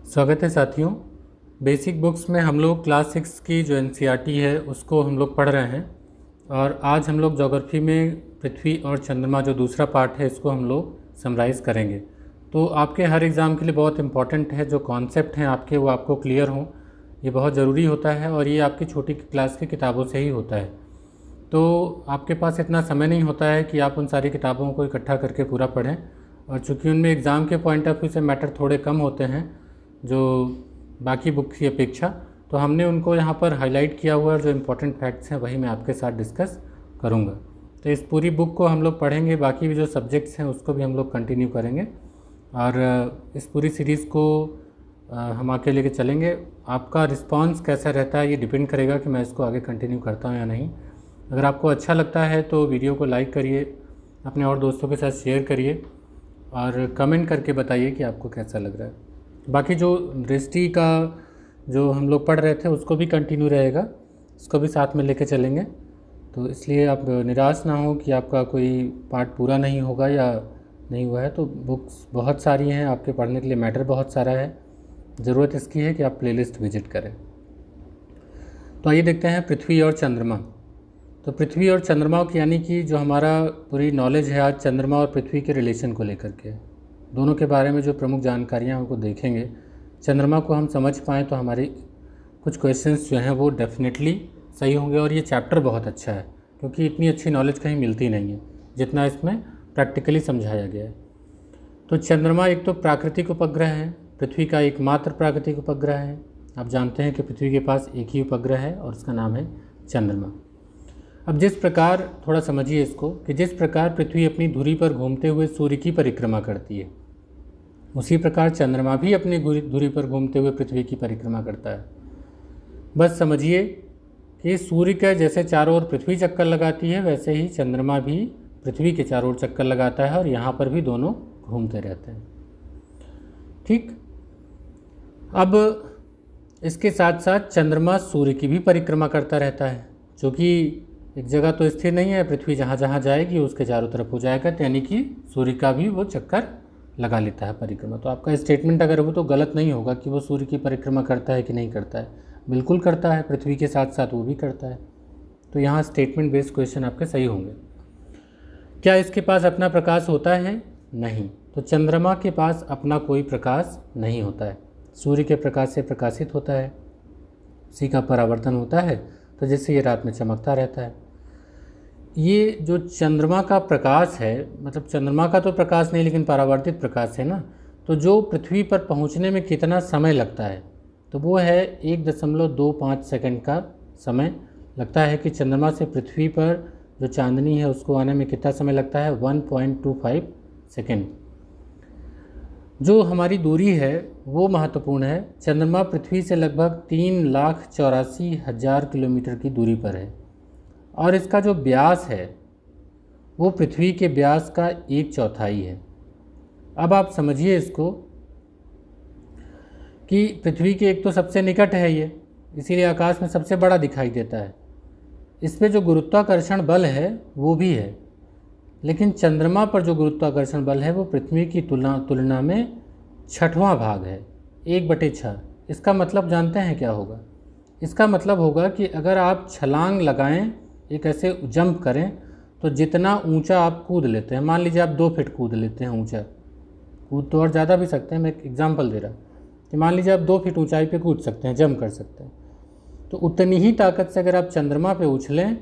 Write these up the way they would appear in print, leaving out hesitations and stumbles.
स्वागत है साथियों। बेसिक बुक्स में हम लोग क्लास 6 की जो एनसीईआरटी है उसको हम लोग पढ़ रहे हैं और आज हम लोग ज्योग्राफी में पृथ्वी और चंद्रमा जो दूसरा पार्ट है इसको हम लोग समराइज़ करेंगे। तो आपके हर एग्ज़ाम के लिए बहुत इम्पॉर्टेंट है, जो कॉन्सेप्ट हैं आपके वो आपको क्लियर हों, ये बहुत ज़रूरी होता है और ये आपकी छोटी क्लास की किताबों से ही होता है। तो आपके पास इतना समय नहीं होता है कि आप उन सारी किताबों को इकट्ठा करके पूरा पढ़ें, और चूँकि उनमें एग्ज़ाम के पॉइंट ऑफ व्यू से मैटर थोड़े कम होते हैं जो बाकी बुक की अपेक्षा, तो हमने उनको यहाँ पर हाईलाइट किया हुआ है। जो इम्पोर्टेंट फैक्ट्स हैं वही मैं आपके साथ डिस्कस करूँगा। तो इस पूरी बुक को हम लोग पढ़ेंगे, बाकी भी जो सब्जेक्ट्स हैं उसको भी हम लोग कंटिन्यू करेंगे और इस पूरी सीरीज़ को हम आगे लेके चलेंगे। आपका रिस्पांस कैसा रहता है ये डिपेंड करेगा कि मैं इसको आगे कंटिन्यू करता हूँ या नहीं। अगर आपको अच्छा लगता है तो वीडियो को लाइक करिए, अपने और दोस्तों के साथ शेयर करिए और कमेंट करके बताइए कि आपको कैसा लग रहा है। बाकी जो दृष्टि का जो हम लोग पढ़ रहे थे उसको भी कंटिन्यू रहेगा, उसको भी साथ में लेके चलेंगे। तो इसलिए आप निराश ना हो कि आपका कोई पार्ट पूरा नहीं होगा या नहीं हुआ है। तो बुक्स बहुत सारी हैं आपके पढ़ने के लिए, मैटर बहुत सारा है। ज़रूरत इसकी है कि आप प्लेलिस्ट विजिट करें। तो आइए देखते हैं पृथ्वी और चंद्रमा। तो पृथ्वी और चंद्रमा की यानी कि जो हमारा पूरी नॉलेज है आज चंद्रमा और पृथ्वी के रिलेशन को लेकर के, दोनों के बारे में जो प्रमुख जानकारियाँ उनको देखेंगे। चंद्रमा को हम समझ पाएँ तो हमारी कुछ क्वेश्चंस जो हैं वो डेफिनेटली सही होंगे। और ये चैप्टर बहुत अच्छा है क्योंकि इतनी अच्छी नॉलेज कहीं मिलती नहीं है जितना इसमें प्रैक्टिकली समझाया गया है। तो चंद्रमा एक तो प्राकृतिक उपग्रह है, पृथ्वी का एकमात्र प्राकृतिक उपग्रह है। आप जानते हैं कि पृथ्वी के पास एक ही उपग्रह है और उसका नाम है चंद्रमा। अब जिस प्रकार, थोड़ा समझिए इसको, कि जिस प्रकार पृथ्वी अपनी धुरी पर घूमते हुए सूर्य की परिक्रमा करती है, उसी प्रकार चंद्रमा भी अपनी धुरी पर घूमते हुए पृथ्वी की परिक्रमा करता है। बस समझिए कि सूर्य का जैसे चारों ओर पृथ्वी चक्कर लगाती है वैसे ही चंद्रमा भी पृथ्वी के चारों ओर चक्कर लगाता है और यहाँ पर भी दोनों घूमते रहते हैं। ठीक, अब इसके साथ साथ चंद्रमा सूर्य की भी परिक्रमा करता रहता है, जो कि एक जगह तो स्थिर नहीं है। पृथ्वी जहाँ जहाँ जाएगी उसके चारों तरफ हो जाएगा, यानी कि सूर्य का भी वो चक्कर लगा लेता है, परिक्रमा। तो आपका स्टेटमेंट अगर वो तो गलत नहीं होगा कि वो सूर्य की परिक्रमा करता है कि नहीं करता है, बिल्कुल करता है, पृथ्वी के साथ साथ वो भी करता है। तो यहाँ स्टेटमेंट बेस्ड क्वेश्चन आपके सही होंगे। क्या इसके पास अपना प्रकाश होता है? नहीं। तो चंद्रमा के पास अपना कोई प्रकाश नहीं होता है, सूर्य के प्रकाश से प्रकाशित होता है, उसी का परावर्तन होता है, तो जिससे ये रात में चमकता रहता है। ये जो चंद्रमा का प्रकाश है, मतलब चंद्रमा का तो प्रकाश नहीं लेकिन परावर्तित प्रकाश है ना, तो जो पृथ्वी पर पहुंचने में कितना समय लगता है, तो वो है 1.25 सेकंड का समय लगता है कि चंद्रमा से पृथ्वी पर जो चांदनी है उसको आने में कितना समय लगता है, 1.25 सेकंड। जो हमारी दूरी है वो महत्वपूर्ण है। चंद्रमा पृथ्वी से लगभग 3,84,000 किलोमीटर की दूरी पर है और इसका जो व्यास है वो पृथ्वी के व्यास का 1/4 है। अब आप समझिए इसको कि पृथ्वी के एक तो सबसे निकट है ये, इसीलिए आकाश में सबसे बड़ा दिखाई देता है। इस पे जो गुरुत्वाकर्षण बल है वो भी है, लेकिन चंद्रमा पर जो गुरुत्वाकर्षण बल है वो पृथ्वी की तुलना में 6वां भाग है, 1/6। इसका मतलब जानते हैं क्या होगा? इसका मतलब होगा कि अगर आप छलांग लगाएं, एक ऐसे जंप करें, तो जितना ऊंचा आप कूद लेते हैं, मान लीजिए आप 2 फीट कूद लेते हैं ऊंचा, कूद तो और ज़्यादा भी सकते हैं, मैं एक एग्जांपल दे रहा हूँ कि मान लीजिए आप 2 फीट ऊंचाई पे कूद सकते हैं, जंप कर सकते हैं, तो उतनी ही ताकत से अगर आप चंद्रमा पे उछलें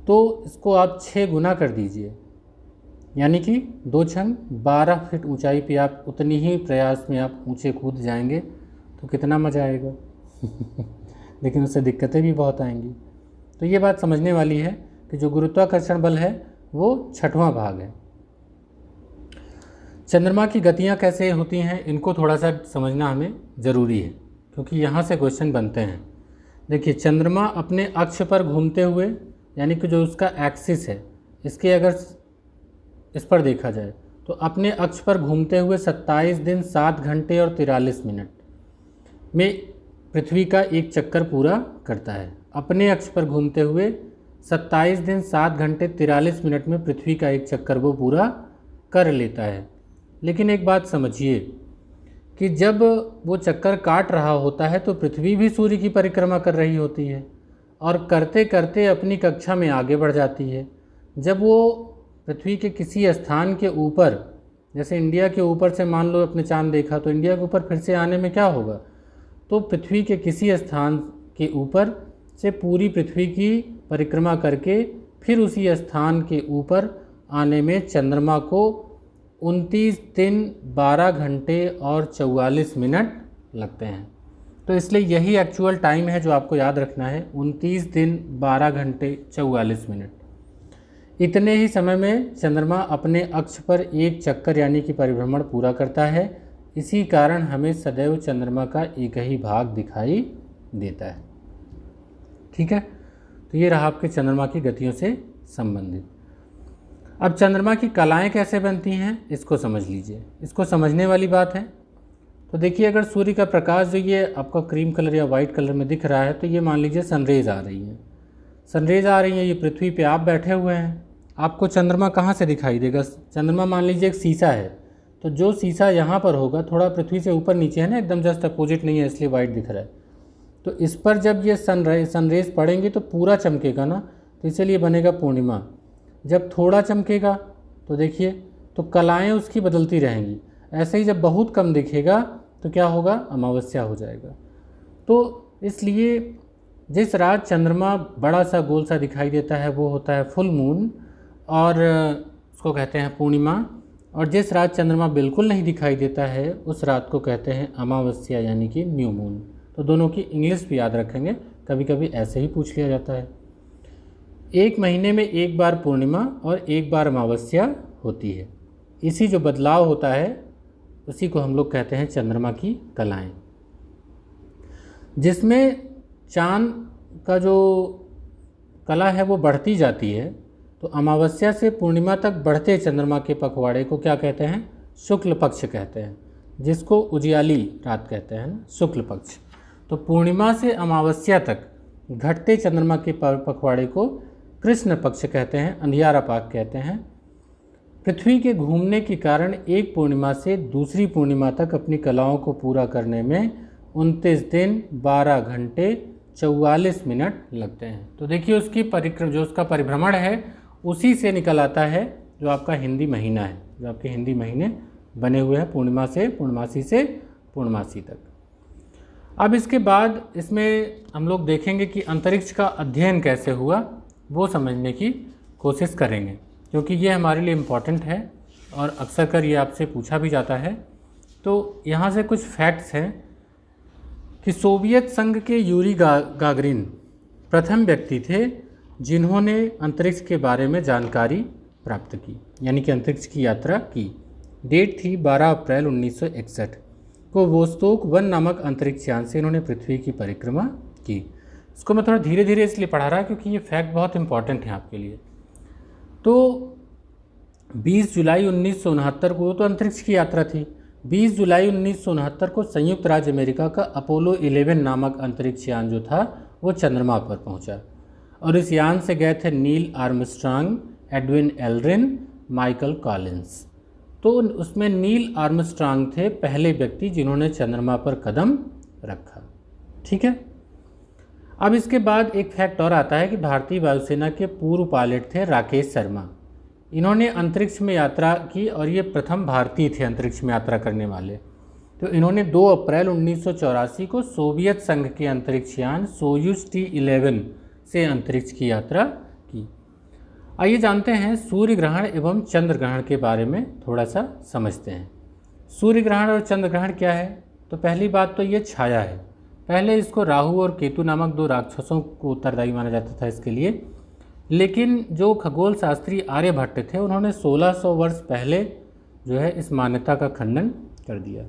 तो इसको आप 6 गुना कर दीजिए, यानी कि 2 छंग 12 फीट ऊंचाई पे आप उतनी ही प्रयास में आप ऊंचे कूद जाएंगे, तो कितना मज़ा आएगा लेकिन उससे दिक्कतें भी बहुत आएंगी। तो ये बात समझने वाली है कि जो गुरुत्वाकर्षण बल है वो 6वां भाग है। चंद्रमा की गतियाँ कैसे होती हैं इनको थोड़ा सा समझना हमें ज़रूरी है, क्योंकि यहाँ से क्वेश्चन बनते हैं। देखिए, चंद्रमा अपने अक्ष पर घूमते हुए, यानी कि जो उसका एक्सिस है, इसके अगर इस पर देखा जाए तो अपने अक्ष पर घूमते हुए 27 दिन 7 घंटे और 43 मिनट में पृथ्वी का एक चक्कर पूरा करता है। अपने अक्ष पर घूमते हुए 27 दिन 7 घंटे 43 मिनट में पृथ्वी का एक चक्कर वो पूरा कर लेता है। लेकिन एक बात समझिए कि जब वो चक्कर काट रहा होता है तो पृथ्वी भी सूर्य की परिक्रमा कर रही होती है और करते करते अपनी कक्षा में आगे बढ़ जाती है। जब वो पृथ्वी के किसी स्थान के ऊपर, जैसे इंडिया के ऊपर से मान लो अपने चांद देखा, तो इंडिया के ऊपर फिर से आने में क्या होगा, तो पृथ्वी के किसी स्थान के ऊपर से पूरी पृथ्वी की परिक्रमा करके फिर उसी स्थान के ऊपर आने में चंद्रमा को 29 दिन 12 घंटे और 44 मिनट लगते हैं। तो इसलिए यही एक्चुअल टाइम है जो आपको याद रखना है, 29 दिन 12 घंटे 44 मिनट। इतने ही समय में चंद्रमा अपने अक्ष पर एक चक्कर यानी कि परिभ्रमण पूरा करता है। इसी कारण हमें सदैव चंद्रमा का एक ही भाग दिखाई देता है। ठीक है, तो ये रहा आपके चंद्रमा की गतियों से संबंधित। अब चंद्रमा की कलाएं कैसे बनती हैं इसको समझ लीजिए। इसको समझने वाली बात है। तो देखिए, अगर सूर्य का प्रकाश जो ये आपका क्रीम कलर या वाइट कलर में दिख रहा है, तो ये मान लीजिए सनरेज आ रही है। सनरेज आ रही है, ये पृथ्वी पे आप बैठे हुए हैं, आपको चंद्रमा कहाँ से दिखाई देगा? चंद्रमा मान लीजिए एक शीशा है, तो जो शीशा यहाँ पर होगा, थोड़ा पृथ्वी से ऊपर नीचे है ना, एकदम जस्ट अपोजिट नहीं है, इसलिए वाइट दिख रहा है। तो इस पर जब ये सनरेज पड़ेंगे तो पूरा चमकेगा ना, तो इसलिए बनेगा पूर्णिमा। जब थोड़ा चमकेगा तो देखिए, तो कलाएँ उसकी बदलती रहेंगी। ऐसे ही जब बहुत कम दिखेगा तो क्या होगा? अमावस्या हो जाएगा। तो इसलिए जिस रात चंद्रमा बड़ा सा गोल सा दिखाई देता है वो होता है फुल मून, और उसको कहते हैं पूर्णिमा। और जिस रात चंद्रमा बिल्कुल नहीं दिखाई देता है उस रात को कहते हैं अमावस्या यानी कि न्यू मून। तो दोनों की इंग्लिश भी याद रखेंगे, कभी कभी ऐसे ही पूछ लिया जाता है। एक महीने में एक बार पूर्णिमा और एक बार अमावस्या होती है। इसी जो बदलाव होता है उसी को हम लोग कहते हैं चंद्रमा की कलाएं, जिसमें चांद का जो कला है वो बढ़ती जाती है। तो अमावस्या से पूर्णिमा तक बढ़ते चंद्रमा के पखवाड़े को क्या कहते हैं? शुक्ल पक्ष कहते हैं, जिसको उजियाली रात कहते हैं ना, शुक्ल पक्ष। तो पूर्णिमा से अमावस्या तक घटते चंद्रमा के पखवाड़े को कृष्ण पक्ष कहते हैं, अंधियारा पाक कहते हैं। पृथ्वी के घूमने के कारण एक पूर्णिमा से दूसरी पूर्णिमा तक अपनी कलाओं को पूरा करने में 29 दिन 12 घंटे 44 मिनट लगते हैं। तो देखिए, उसकी जो उसका परिभ्रमण है उसी से निकल आता है जो आपका हिंदी महीना है, जो आपके हिंदी महीने बने हुए हैं पूर्णिमा से पूर्णमासी से पूर्णमासी तक। अब इसके बाद इसमें हम लोग देखेंगे कि अंतरिक्ष का अध्ययन कैसे हुआ, वो समझने की कोशिश करेंगे, क्योंकि ये हमारे लिए इम्पॉर्टेंट है और अक्सर कर ये आपसे पूछा भी जाता है। तो यहाँ से कुछ फैक्ट्स हैं कि सोवियत संघ के यूरी गागरिन प्रथम व्यक्ति थे जिन्होंने अंतरिक्ष के बारे में जानकारी प्राप्त की, यानी कि अंतरिक्ष की यात्रा की। डेट थी 12 अप्रैल 1961 को वोस्तोक 1 नामक अंतरिक्ष यान से इन्होंने पृथ्वी की परिक्रमा की। इसको मैं थोड़ा धीरे धीरे इसलिए पढ़ा रहा क्योंकि ये फैक्ट बहुत इंपॉर्टेंट है आपके लिए। तो 20 जुलाई 1969 को, तो अंतरिक्ष की यात्रा थी, 20 जुलाई 1969 को संयुक्त राज्य अमेरिका का अपोलो 11 नामक अंतरिक्ष यान जो था वो चंद्रमा पर पहुंचा। और इस यान से गए थे Neil Armstrong, Edwin Aldrin, Michael Collins. तो उसमें नील आर्मस्ट्रांग थे पहले व्यक्ति जिन्होंने चंद्रमा पर कदम रखा। ठीक है, अब इसके बाद एक फैक्ट और आता है कि भारतीय वायुसेना के पूर्व पायलट थे राकेश शर्मा। इन्होंने अंतरिक्ष में यात्रा की और ये प्रथम भारतीय थे अंतरिक्ष में यात्रा करने वाले। तो इन्होंने 2 अप्रैल 1984 को सोवियत संघ के अंतरिक्ष यान सोयूज T-11 से अंतरिक्ष की यात्रा की। आइए जानते हैं सूर्य ग्रहण एवं चंद्र ग्रहण के बारे में थोड़ा सा समझते हैं। सूर्य ग्रहण और चंद्र ग्रहण क्या है? तो पहली बात तो ये छाया है। पहले इसको राहु और केतु नामक 2 राक्षसों को उत्तरदायी माना जाता था इसके लिए, लेकिन जो खगोल शास्त्री आर्यभट्ट थे उन्होंने 1600 वर्ष पहले जो है इस मान्यता का खंडन कर दिया।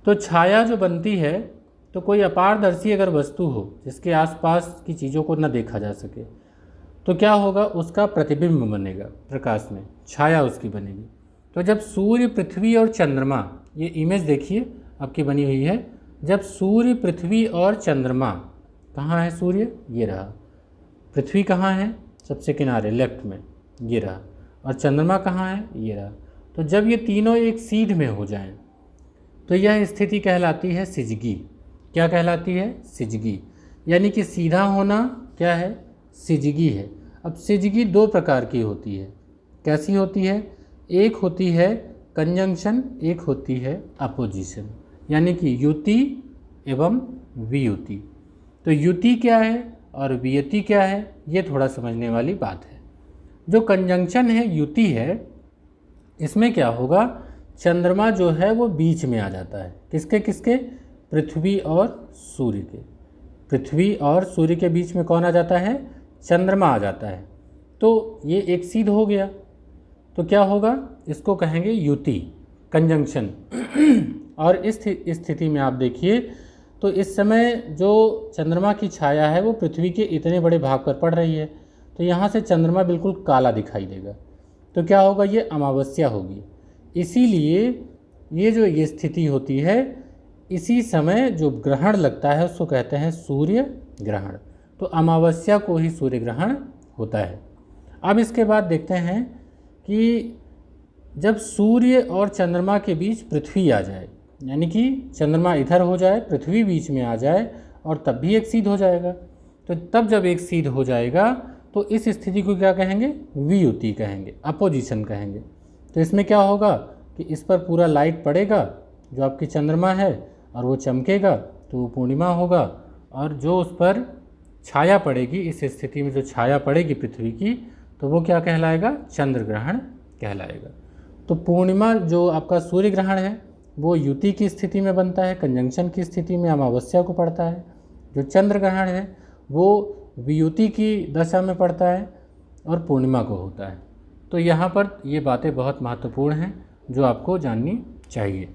तो छाया जो बनती है, तो कोई अपारदर्शी अगर वस्तु हो जिसके आसपास की चीज़ों को न देखा जा सके, तो क्या होगा? उसका प्रतिबिंब बनेगा प्रकाश में, छाया उसकी बनेगी। तो जब सूर्य, पृथ्वी और चंद्रमा, ये इमेज देखिए आपकी बनी हुई है, जब सूर्य, पृथ्वी और चंद्रमा, कहाँ है सूर्य? ये रहा। पृथ्वी कहाँ है? सबसे किनारे लेफ्ट में, ये रहा। और चंद्रमा कहाँ है? ये रहा। तो जब ये तीनों एक सीध में हो जाएं, तो यह स्थिति कहलाती है सिजगी। क्या कहलाती है? सिजगी, यानी कि सीधा होना क्या है? सिजगी है। अब सिजगी दो प्रकार की होती है। कैसी होती है? एक होती है कंजंक्शन, एक होती है अपोजिशन, यानी कि युति एवं वियुति। तो युति क्या है और वियुति क्या है, ये थोड़ा समझने वाली बात है। जो कंजंक्शन है, युति है, इसमें क्या होगा, चंद्रमा जो है वो बीच में आ जाता है। किसके किसके? पृथ्वी और सूर्य के। पृथ्वी और सूर्य के बीच में कौन आ जाता है? चंद्रमा आ जाता है। तो ये एक सीध हो गया। तो क्या होगा? इसको कहेंगे युति, कंजंक्शन। और इस स्थिति में आप देखिए तो इस समय जो चंद्रमा की छाया है वो पृथ्वी के इतने बड़े भाग पर पड़ रही है, तो यहाँ से चंद्रमा बिल्कुल काला दिखाई देगा। तो क्या होगा? ये अमावस्या होगी। इसीलिए ये स्थिति होती है, इसी समय जो ग्रहण लगता है उसको कहते हैं सूर्य ग्रहण। तो अमावस्या को ही सूर्य ग्रहण होता है। अब इसके बाद देखते हैं कि जब सूर्य और चंद्रमा के बीच पृथ्वी आ जाए, यानी कि चंद्रमा इधर हो जाए, पृथ्वी बीच में आ जाए, और तब भी एक सीध हो जाएगा। तो तब जब एक सीध हो जाएगा तो इस स्थिति को क्या कहेंगे? वियुति कहेंगे, अपोजिशन कहेंगे। तो इसमें क्या होगा कि इस पर पूरा लाइट पड़ेगा, जो आपकी चंद्रमा है, और वो चमकेगा तो वो पूर्णिमा होगा। और जो उस पर छाया पड़ेगी, इस स्थिति में जो छाया पड़ेगी पृथ्वी की, तो वो क्या कहलाएगा? चंद्र ग्रहण कहलाएगा। तो पूर्णिमा जो आपका सूर्य ग्रहण है वो युति की स्थिति में बनता है, कंजंक्शन की स्थिति में अमावस्या को पड़ता है। जो चंद्र ग्रहण है वो वियुति की दशा में पड़ता है और पूर्णिमा को होता है। तो यहाँ पर ये बातें बहुत महत्वपूर्ण हैं जो आपको जाननी चाहिए।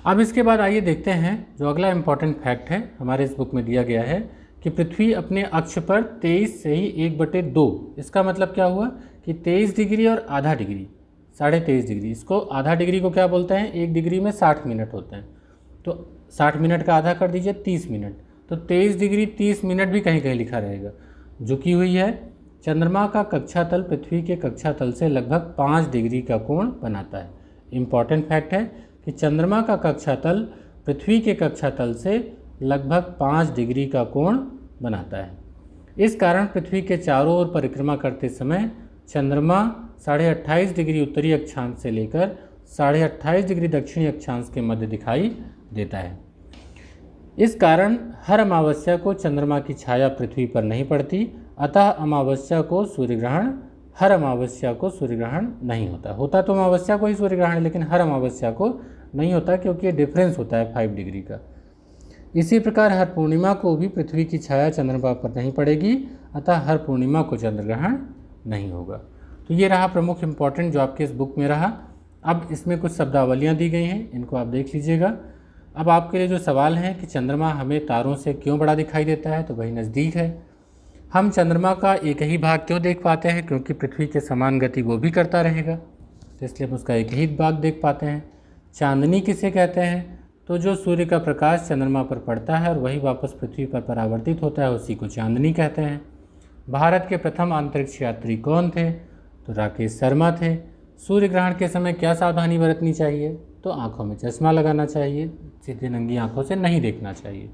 अब इसके बाद आइए देखते हैं जो अगला इम्पॉर्टेंट फैक्ट है हमारे इस बुक में दिया गया है कि पृथ्वी अपने अक्ष पर 23 से ही 1/2, इसका मतलब क्या हुआ कि 23 डिग्री और आधा डिग्री, 23.5 डिग्री। इसको आधा डिग्री को क्या बोलते हैं? 1 डिग्री में 60 मिनट होते हैं, तो 60 मिनट का आधा कर दीजिए 30 मिनट। तो 23 डिग्री 30 मिनट भी कहीं कहीं लिखा रहेगा। झुकी हुई है। चंद्रमा का कक्षा तल पृथ्वी के कक्षा तल से लगभग 5 डिग्री का कोण बनाता है। इम्पॉर्टेंट फैक्ट है कि चंद्रमा का कक्षा तल पृथ्वी के कक्षा तल से लगभग 5 डिग्री का कोण बनाता है। इस कारण पृथ्वी के चारों ओर परिक्रमा करते समय चंद्रमा 28.5 डिग्री उत्तरी अक्षांश से लेकर 28.5 डिग्री दक्षिणी अक्षांश के मध्य दिखाई देता है। इस कारण हर अमावस्या को चंद्रमा की छाया पृथ्वी पर नहीं पड़ती, अतः अमावस्या को सूर्यग्रहण, हर अमावस्या को सूर्यग्रहण नहीं होता। होता तो अमावस्या को ही सूर्यग्रहण है, लेकिन हर अमावस्या को नहीं होता, क्योंकि ये डिफरेंस होता है 5 डिग्री का। इसी प्रकार हर पूर्णिमा को भी पृथ्वी की छाया चंद्रमा पर नहीं पड़ेगी, अतः हर पूर्णिमा को चंद्रग्रहण नहीं होगा। तो ये रहा प्रमुख इम्पॉर्टेंट जो आपके इस बुक में रहा। अब इसमें कुछ शब्दावलियाँ दी गई हैं, इनको आप देख लीजिएगा। अब आपके लिए जो सवाल है कि चंद्रमा हमें तारों से क्यों बड़ा दिखाई देता है, तो वही नज़दीक है। हम चंद्रमा का एक ही भाग क्यों देख पाते हैं? क्योंकि पृथ्वी के समान गति वो भी करता रहेगा, तो इसलिए हम उसका एक ही भाग देख पाते हैं। चांदनी किसे कहते हैं? तो जो सूर्य का प्रकाश चंद्रमा पर पड़ता है और वही वापस पृथ्वी पर परावर्तित होता है, उसी को चांदनी कहते हैं। भारत के प्रथम अंतरिक्ष यात्री कौन थे? तो राकेश शर्मा थे। सूर्य ग्रहण के समय क्या सावधानी बरतनी चाहिए? तो आँखों में चश्मा लगाना चाहिए, सीधे नंगी आँखों से नहीं देखना चाहिए।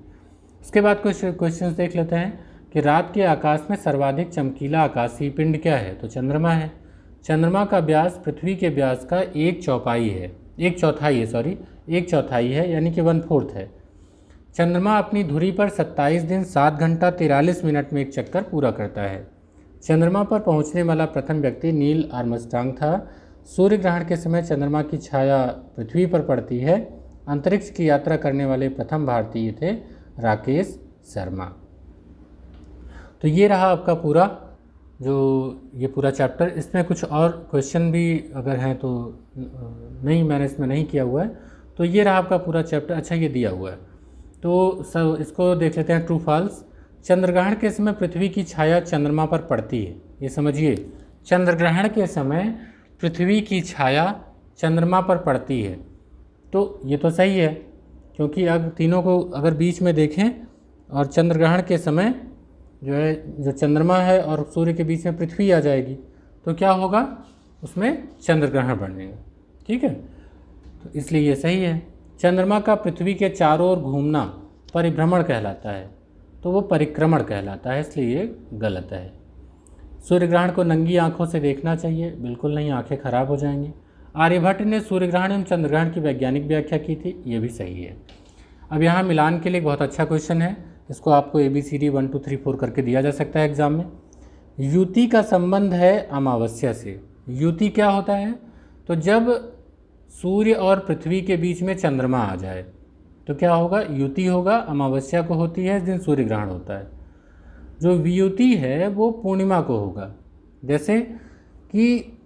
इसके बाद कुछ क्वेश्चंस देख लेते हैं कि रात के आकाश में सर्वाधिक चमकीला आकाशीय पिंड क्या है? तो चंद्रमा है। चंद्रमा का व्यास पृथ्वी के व्यास का 1/4 है, 1/4 है, यानी कि 1/4 है। चंद्रमा अपनी धुरी पर 27 दिन 7 घंटा 43 मिनट में एक चक्कर पूरा करता है। चंद्रमा पर पहुंचने वाला प्रथम व्यक्ति नील आर्मस्ट्रांग था। सूर्य ग्रहण के समय चंद्रमा की छाया पृथ्वी पर पड़ती है। अंतरिक्ष की यात्रा करने वाले प्रथम भारतीय थे राकेश शर्मा। तो ये रहा आपका पूरा ये पूरा चैप्टर। इसमें कुछ और क्वेश्चन भी अगर हैं तो नहीं, मैंने इसमें नहीं किया हुआ है। तो ये रहा आपका पूरा चैप्टर। अच्छा, ये दिया हुआ है तो सब इसको देख लेते हैं। True false. चंद्रग्रहण के समय पृथ्वी की छाया चंद्रमा पर पड़ती है। ये समझिए, चंद्रग्रहण के समय पृथ्वी की छाया चंद्रमा पर पड़ती है। तो ये तो सही है, क्योंकि अगर तीनों को अगर बीच में देखें और चंद्रग्रहण के समय जो चंद्रमा है और सूर्य के बीच में पृथ्वी आ जाएगी, तो क्या होगा? उसमें चंद्रग्रहण बनेगा। ठीक है, तो इसलिए ये सही है। चंद्रमा का पृथ्वी के चारों ओर घूमना परिभ्रमण कहलाता है, तो वो परिक्रमण कहलाता है, इसलिए ये गलत है। सूर्य ग्रहण को नंगी आंखों से देखना चाहिए, बिल्कुल नहीं, आंखें खराब हो जाएंगी। आर्यभट्ट ने सूर्य ग्रहण एवं चंद्र ग्रहण की वैज्ञानिक व्याख्या की थी, ये भी सही है। अब यहाँ मिलान के लिए बहुत अच्छा क्वेश्चन है, इसको आपको ABCD 1 2 3 4 करके दिया जा सकता है एग्जाम में। युति का संबंध है अमावस्या से। युति क्या होता है? तो जब सूर्य और पृथ्वी के बीच में चंद्रमा आ जाए तो क्या होगा? युति होगा, अमावस्या को होती है, इस दिन सूर्य ग्रहण होता है। जो वियुति है वो पूर्णिमा को होगा, जैसे कि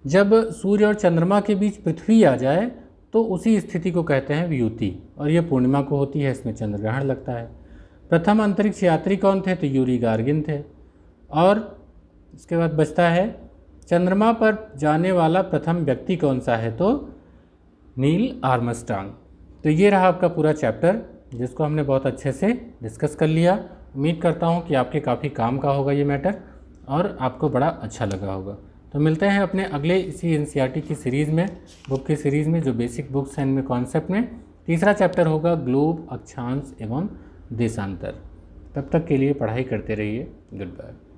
जब सूर्य और चंद्रमा के बीच पृथ्वी आ जाए तो उसी स्थिति को कहते हैं वियुति, और ये पूर्णिमा को होती है, इसमें चंद्र ग्रहण लगता है। प्रथम अंतरिक्ष यात्री कौन थे? तो यूरी गार्गिन थे। और इसके बाद बचता है चंद्रमा पर जाने वाला प्रथम व्यक्ति कौन सा है? तो नील आर्मस्ट्रांग। तो ये रहा आपका पूरा चैप्टर, जिसको हमने बहुत अच्छे से डिस्कस कर लिया। उम्मीद करता हूँ कि आपके काफ़ी काम का होगा ये मैटर और आपको बड़ा अच्छा लगा होगा। तो मिलते हैं अपने अगले इसी NCERT की सीरीज़ में, बुक की सीरीज़ में, जो बेसिक बुक्स हैं इनमें कॉन्सेप्ट में। तीसरा चैप्टर होगा ग्लोब, अक्षांश एवं देशांतर। तब तक के लिए पढ़ाई करते रहिए। Good bye.